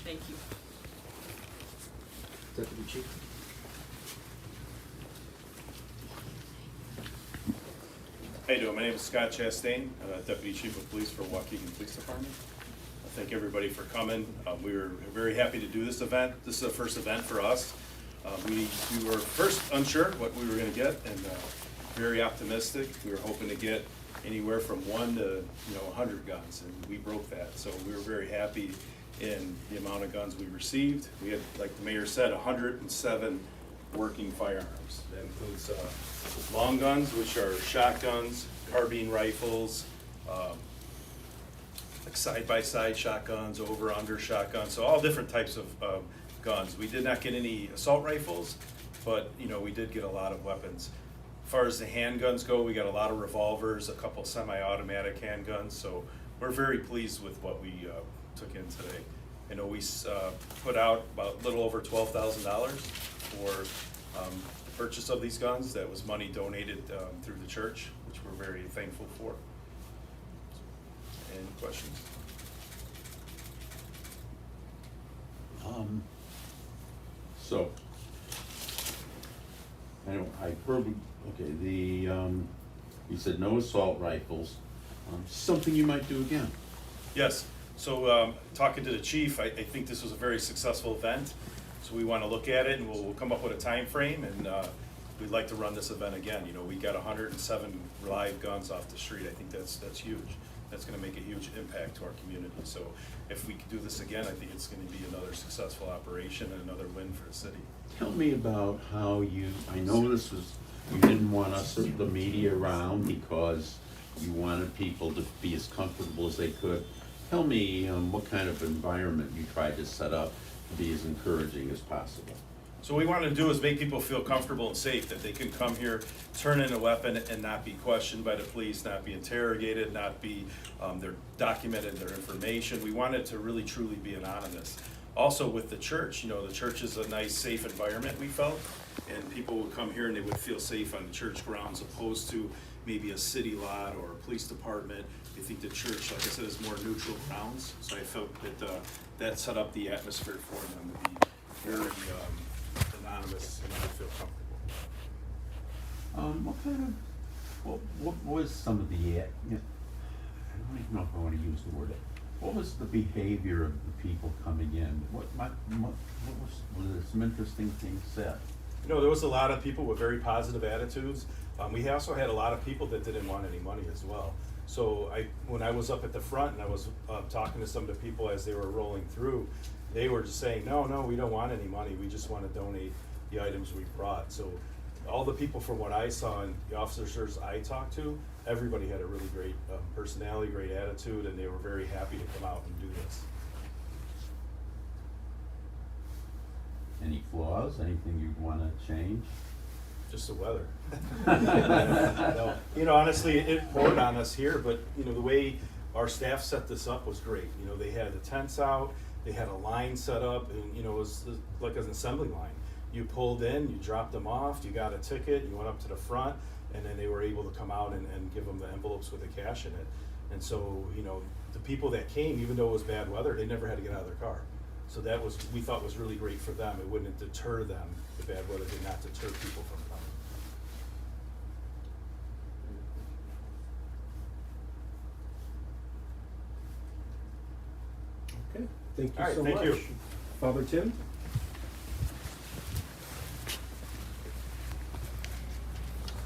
Thank you. Deputy Chief. How you doing? My name is Scott Chastain, Deputy Chief of Police for Waukegan Police Department. I thank everybody for coming. We were very happy to do this event. This is the first event for us. We were first unsure what we were going to get, and very optimistic. We were hoping to get anywhere from 1 to 100 guns, and we broke that. So we were very happy in the amount of guns we received. We had, like the mayor said, 107 working firearms. That includes long guns, which are shotguns, carbine rifles, like side-by-side shotguns, over-under shotguns, so all different types of guns. We did not get any assault rifles, but we did get a lot of weapons. As far as the handguns go, we got a lot of revolvers, a couple semi-automatic handguns, so we're very pleased with what we took in today. I know we put out about a little over $12,000 for the purchase of these guns. That was money donated through the church, which we're very thankful for. Any questions? So, I heard, okay, you said no assault rifles, something you might do again. Yes, so talking to the chief, I think this was a very successful event. So we want to look at it, and we'll come up with a time frame, and we'd like to run this event again. We got 107 live guns off the street. I think that's huge. That's going to make a huge impact to our community. So if we could do this again, I think it's going to be another successful operation and another win for the city. Tell me about how I know this was, you didn't want us, the media, around because you wanted people to be as comfortable as they could. Tell me what kind of environment you tried to set up to be as encouraging as possible. So what we want to do is make people feel comfortable and safe, that they can come here, turn in a weapon, and not be questioned by the police, not be interrogated, not be, they're documented their information. We want it to really truly be anonymous. Also with the church, the church is a nice, safe environment, we felt, and people would come here and they would feel safe on the church grounds, opposed to maybe a city lot or a police department. I think the church, like I said, is more neutral grounds, so I felt that that set up the atmosphere for them to be very anonymous and not feel comfortable. What was some of the, I don't even know if I want to use the word, what was the behavior of the people coming in? What was there some interesting things said? There was a lot of people with very positive attitudes. We also had a lot of people that didn't want any money as well. So when I was up at the front and I was talking to some of the people as they were rolling through, they were just saying, no, we don't want any money. We just want to donate the items we brought. So all the people, from what I saw and the officers I talked to, everybody had a really great personality, great attitude, and they were very happy to come out and do this. Any flaws? Anything you'd want to change? Just the weather. No, honestly, it poured on us here, but the way our staff set this up was great. They had the tents out, they had a line set up, and it was like an assembly line. You pulled in, you dropped them off, you got a ticket, you went up to the front, and then they were able to come out and give them the envelopes with the cash in it. And so, the people that came, even though it was bad weather, they never had to get out of their car. So that was, we thought, was really great for them. It wouldn't deter them. The bad weather did not deter people from coming. Okay, thank you All right, so thank much. you. Father Tim?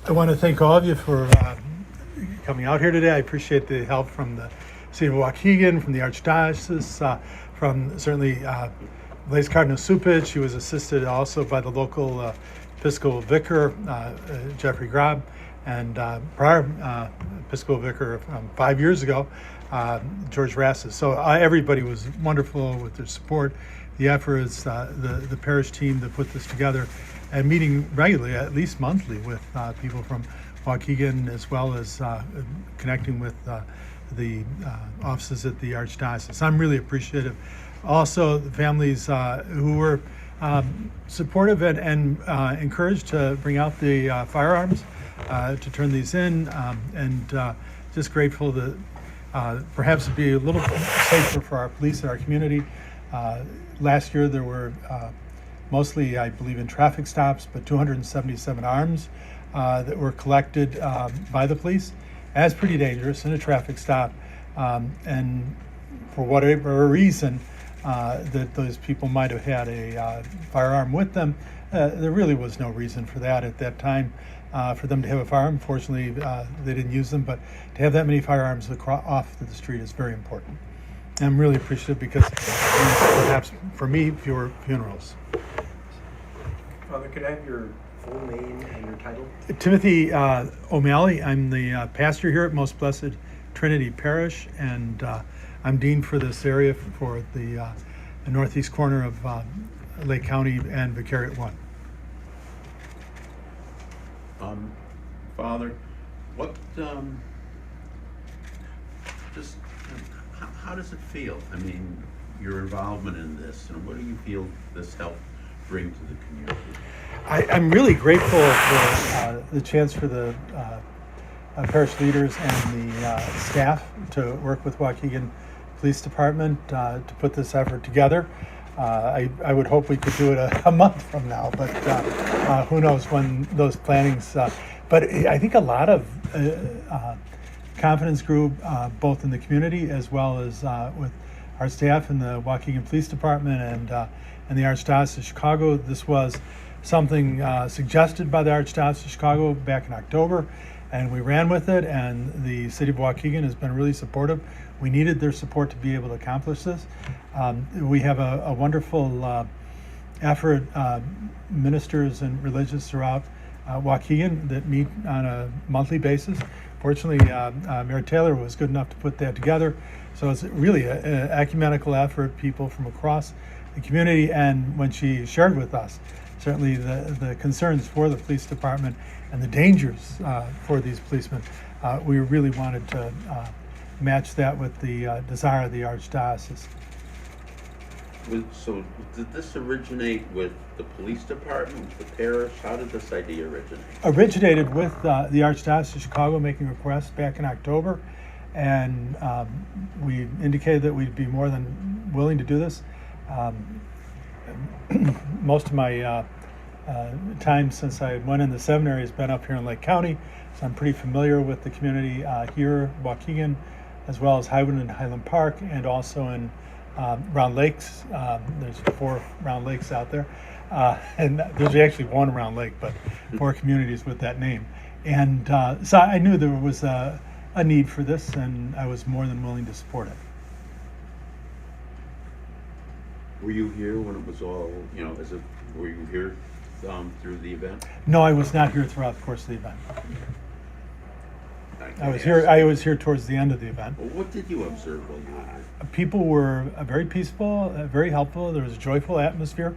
I want to thank all of you for coming out here today. I appreciate the help from the City of Waukegan, from the Archdiocese, from certainly Blaise Cardinal Supich. He was assisted also by the local Episcopal Vicar, Jeffrey Grob, and prior Episcopal Vicar 5 years ago, George Rassis. So everybody was wonderful with their support, the efforts, the parish team that put this together, and meeting regularly, at least monthly, with people from Waukegan, as well as connecting with the offices at the Archdiocese. I'm really appreciative. Also, the families who were supportive and encouraged to bring out the firearms, to turn these in, and just grateful to perhaps be a little safer for our police and our community. Last year there were mostly, I believe, in traffic stops, but 277 arms that were collected by the police as pretty dangerous in a traffic stop. And for whatever reason that those people might have had a firearm with them, there really was no reason for that at that time. For them to have a firearm, fortunately, they didn't use them, but to have that many firearms off the street is very important. I'm really appreciative because perhaps for me, fewer funerals. Father, could I have your full name and your title? Timothy O'Malley. I'm the pastor here at Most Blessed Trinity Parish, and I'm dean for this area for the northeast corner of Lake County and Vicariate 1. Father, what, how does it feel? I mean, your involvement in this, and what do you feel this helped bring to the community? I'm really grateful for the chance for the parish leaders and the staff to work with Waukegan Police Department to put this effort together. I would hope we could do it a month from now, but who knows when those plannings. But I think a lot of confidence grew both in the community as well as with our staff in the Waukegan Police Department and the Archdiocese of Chicago. This was something suggested by the Archdiocese of Chicago back in October, and we ran with it, and the City of Waukegan has been really supportive. We needed their support to be able to accomplish this. We have a wonderful effort, ministers and religious throughout Waukegan that meet on a monthly basis. Fortunately, Mayor Taylor was good enough to put that together. So it's really an ecumenical effort, people from across the community. And when she shared with us, certainly the concerns for the police department and the dangers for these policemen, we really wanted to match that with the desire of the Archdiocese. So did this originate with the police department, with the parish? How did this idea originate? Originated with the Archdiocese of Chicago making requests back in October, and we indicated that we'd be more than willing to do this. Most of my time since I went in the seminary has been up here in Lake County, so I'm pretty familiar with the community here, Waukegan, as well as Highwood and Highland Park, and also in Round Lakes. There's 4 Round Lakes out there, and there's actually 1 Round Lake, but 4 communities with that name. And so I knew there was a need for this, and I was more than willing to support it. Were you here when it was all, were you here through the event? No, I was not here throughout the course of the event. I was here towards the end of the event. Well, what did you observe while you were here? People were very peaceful, very helpful. There was a joyful atmosphere.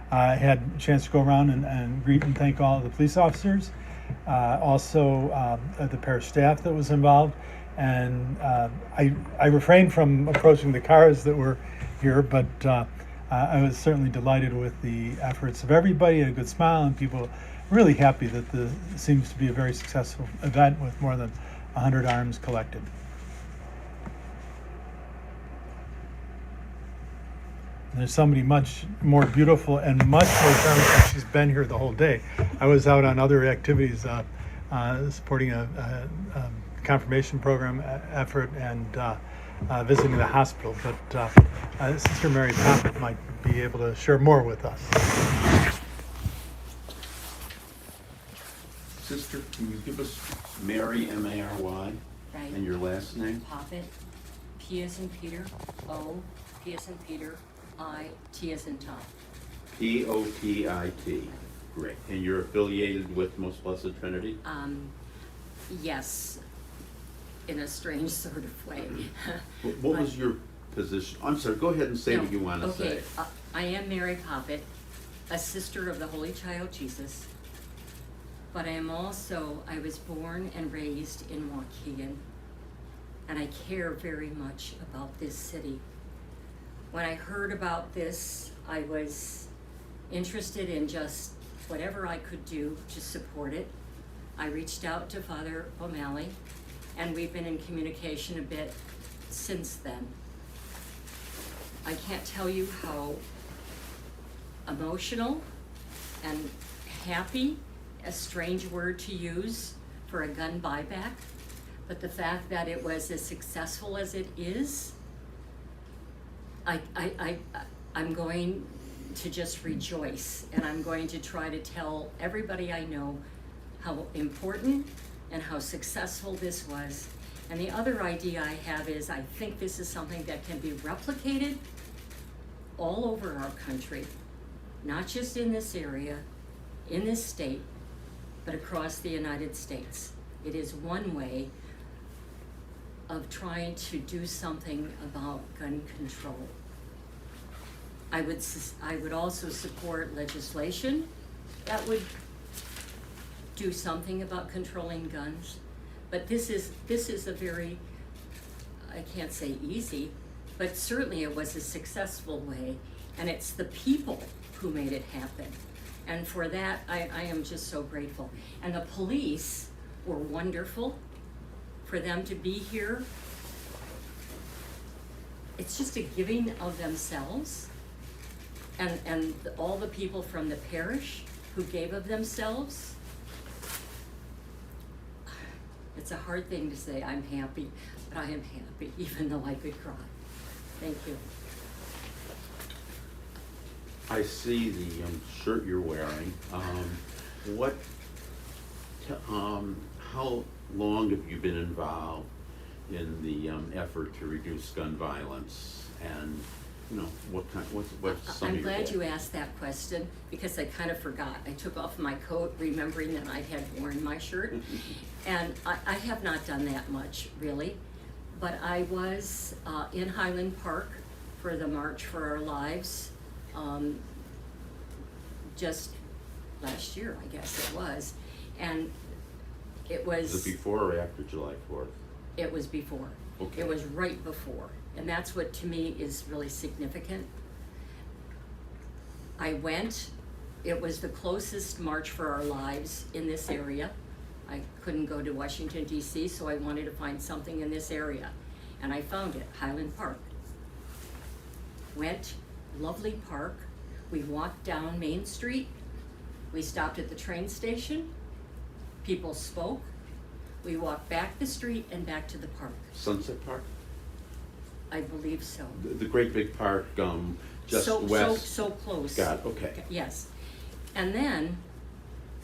I had a chance to go around and greet and thank all of the police officers, also the parish staff that was involved. And I refrained from approaching the cars that were here, but I was certainly delighted with the efforts of everybody, and a good smile, and people really happy that this seems to be a very successful event with more than 100 arms collected. And there's somebody much more beautiful and much more charming. She's been here the whole day. I was out on other activities supporting a confirmation program effort and visiting the hospital, but Sister Mary Poppet might be able to share more with us. Sister, can you give us Mary, M-A-R-Y, Right. and your last name? Poppet, P as in Peter, O, P as in Peter, I, T as in Tom. P-O-P-I-T. Great. And you're affiliated with Most Blessed Trinity? Yes, in a strange sort of way. What was your position? I'm sorry, go ahead and say No, what you want to say. Okay, I am Mary Poppet, a sister of the Holy Child Jesus, but I was born and raised in Waukegan, and I care very much about this city. When I heard about this, I was interested in just whatever I could do to support it. I reached out to Father O'Malley, and we've been in communication a bit since then. I can't tell you how emotional and happy, a strange word to use for a gun buyback, but the fact that it was as successful as it is, I'm going to just rejoice, and I'm going to try to tell everybody I know how important and how successful this was. And the other idea I have is I think this is something that can be replicated all over our country, not just in this area, in this state, but across the United States. It is one way of trying to do something about gun control. I would also support legislation that would do something about controlling guns. But this is a very, I can't say easy, but certainly it was a successful way, and it's the people who made it happen. And for that, I am just so grateful. And the police were wonderful. For them to be here, it's just a giving of themselves. And all the people from the parish who gave of themselves. It's a hard thing to say, I'm happy, but I am happy, even though I could cry. Thank you. I see the shirt you're wearing. How long have you been involved in the effort to reduce gun violence? And what's some I'm of your glad you goals? asked that question, because I kind of forgot. I took off my coat, remembering that I had worn my shirt. And I have not done that much, really. But I was in Highland Park for the March for Our Lives just last year, I guess it was. And it was... Is it before or after July 4th? It was before. Okay. It was right before. And that's what to me is really significant. I went, it was the closest March for Our Lives in this area. I couldn't go to Washington, D.C., so I wanted to find something in this area. And I found it, Highland Park. Went, lovely park. We walked down Main Street. We stopped at the train station. People spoke. We walked back the street and back to the park. Sunset Park? I believe so. The great big park just west? So close. Got it, okay. Yes. And then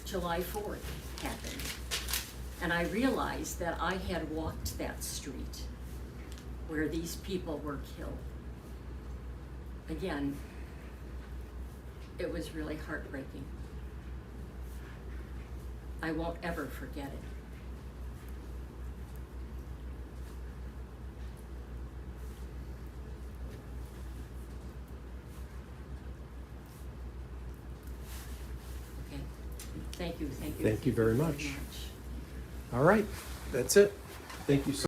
July 4th happened. And I realized that I had walked that street where these people were killed. Again, it was really heartbreaking. I won't ever forget it. Okay. Thank you. Thank you very much. All right, that's it. Thank you so